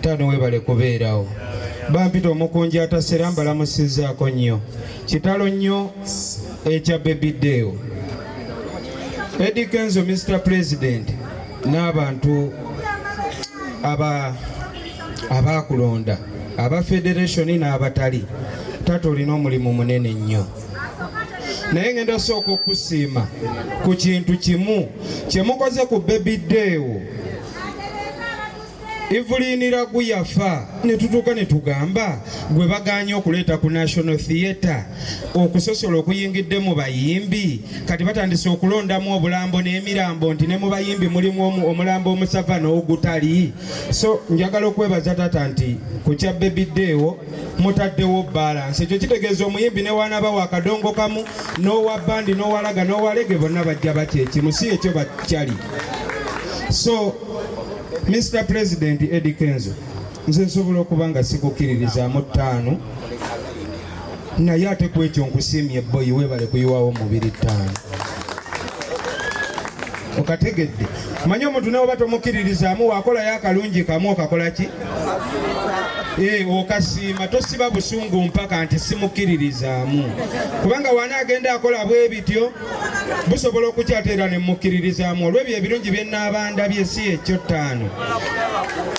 ttaano webale kubeerawo. Bampita Omukunja Atasera mbalamusizzaako nnyo. Kitalo nnyo ekya Baby Day. Eddy Kenzo Mr. President n'abantu abakulonda aba federation n'abatali taata olina omulimu munene nnyo. Naye ngenda sooka okusiima ku kintu kimu kyemukoze ku Baby Day. Ivulinira guyafa ne tutuuka ne tugamba gwe baganye okuleeta ku National Theatre okusosola okuyingidde mu bayimbi kati batandise okulondamu obulambo n'emirambo nti ne mu bayimbi mulimu omulambo omusava n'ogutali. So njagala okwebaza taata nti ku kya Baby Day mutaddewo balance. Ekyo kitegeeza omuyimbi ne wanabawo akadongo kamu n'owa bandi n'owalaga n'owalege bonna bajja batya ekimu si ekyo bakyali. So Mr. President Eddy Kenzo, nze nsobola okuba nga sikukkiririzaamu ttaano naye ate ku ekyo nkusiimye boyi weebale kuyiwawo mubiri ttaano. Okategedde manyi omuntu nawe oba tomukkiririzaamu wakolayo akalungi kamu okakola ki? Okasiima tosiba busungu mpaka nti simukkiririzaamu kubanga wanaagenda akola bwe bityo busobola okukyateera ne mukkiririzaamu olw'ebyo ebirungi bye nnaabandabye si ekyo ttaano.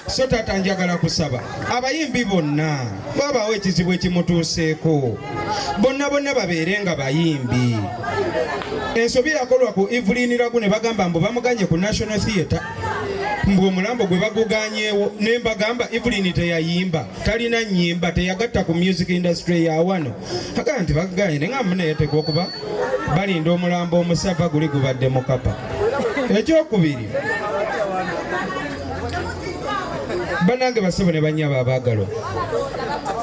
So taata njagala kusaba abayimbi bonna babaawo ekizibu ekimutuuseeko bonna babeere nga bayimbi. Ensobi yakolwa ku Ivuliniragu ne bagamba mbu bamuganye ku National Theatre mbu omulambo gwe baguganyeewo ne mbagamba Evelyn teyayimba talina nnyimba teyagatta ku music industry ya wano agamba nti baganye ne ngamba naye yateekwa okuba balinda omulambo omusava guli gubadde mu kapa. Ekyokubiri bannange basebo ne bannyaba abaagalwa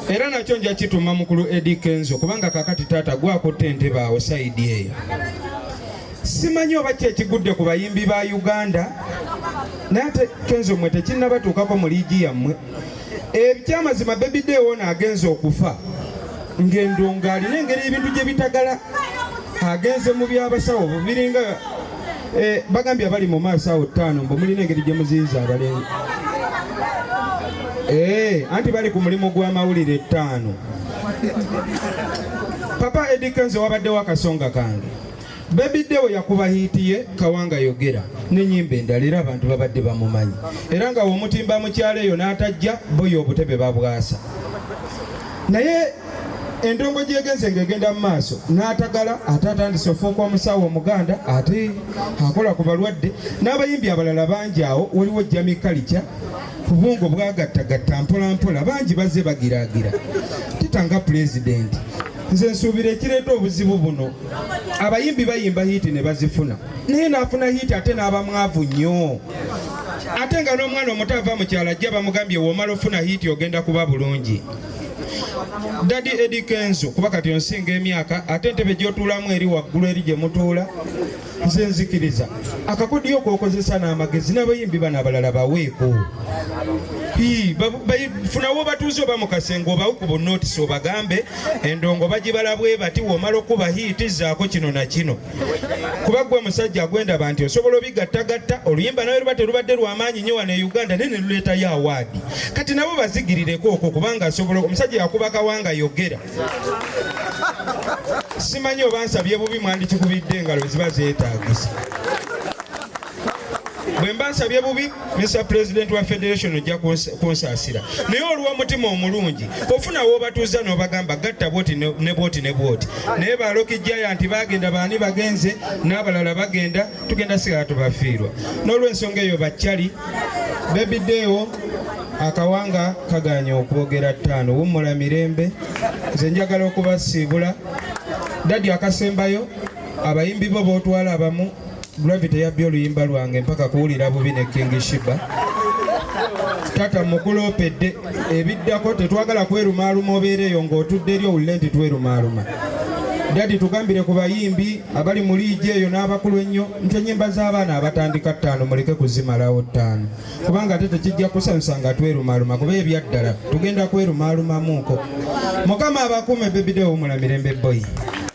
era nakyo nja kituma mukulu Eddy Kenzo kubanga kakati taata gwakutte entebe awo sayidi eyo. Simanyi oba ki ekigudde ku bayimbi ba Uganda naye ate Kenzo mwe tekinnabatuukako mu liigi yammwe. Ekyamazima Baby Day wona agenze okufa ng'endongo alina engeri ebintu gye bitagala agenze mu by'abasawo biringa bagambye abali mu maaso awo ttaano mbu mulina engeri gye muziyiza abalenzi. Anti bali ku mulimu gw'amawulire ttaano. Papa Eddy Kenzo wabaddewo akasonga kange. Baby Day yakuba hiiti ye Kawanga Yogera n'ennyimba endala era abantu babadde bamumanyi era nga omutimba mu kyalo eyo n'atajja boyo obutebe babwasa. Naye endongo gyegenze ng'egenda mu maaso n'atagala ate atandise ofuuka omusawo omuganda ate akola ku balwadde n'abayimbi abalala bangi awo waliwo Jamie Kalicha kubungo bwagattagatta mpola mpola bangi bazze bagiraagira. Titanga pulezidenti nze nsuubira ekireeta obuzibu buno abayimbi bayimba hiiti ne bazifuna naye naafuna hiiti ate n'abamwavu nnyo ate nga n'omwana omuto ava mu kyalo ajja bamugambye woomala ofuna hiiti ogenda kuba bulungi. Daddy Eddy Kenzo kuba kati onsinga emyaka ate entebe gy'otuulamu eri waggulu eri gye mutuula nze nzikiriza akakodiyo k'okozesa n'amagezi n'abayimbi bano abalala baweeko. Funawo batuuze oba mu kasenge obawe ku bunootisi obagambe endongo bagibala bwe bati woomala okuba hiiti zaako kino na kino kuba gwe musajja gwendaba nti osobola obigattagatta oluyimba nawe luba terubadde lw'amaanyi nnyo wano e Uganda naye ne luleetayo awaadi kati nabo bazigirireko okwo kubanga asobola omusajja yakuba Kawanga Yogera. Simanyi oba nsabye bubi mwandikikubidde engalo ziba zeetaagisa. Bwe mba nsabye bubi Mr. President wa Federation ojja kunsaasira naye olw'omutima omulungi ofuna w'obatuuza n'obagamba gatta bwoti ne bwoti ne bwoti naye balokijjaya nti bagenda baani bagenze n'abalala bagenda tugenda sigala tubafiirwa n'olw'ensonga eyo bakyali Baby Day akawanga kaganya okwogera ttaano wummula mirembe nze njagala okubasiibula Daddy akasembayo abayimbi bo bootwala abamu Gravity yabbye oluyimba lwange mpaka kuwulira bubi ne King Shiba. Tata mukulopedde ebiddako tetwagala kwerumaaluma obeereyo ng'otudde eri owulire nti twerumaaluma. Daddy tugambire ku bayimbi abali mu liigi eyo n'abakulu ennyo nti ennyimba z'abaana abatandika ttaano muleke kuzimalawo ttaano kubanga ate tekijja kusanyusa nga twerumaaluma kuba ebyaddala tugenda kwerumaalumamuuko. Mukama abakuume Baby Day omula mirembe boy.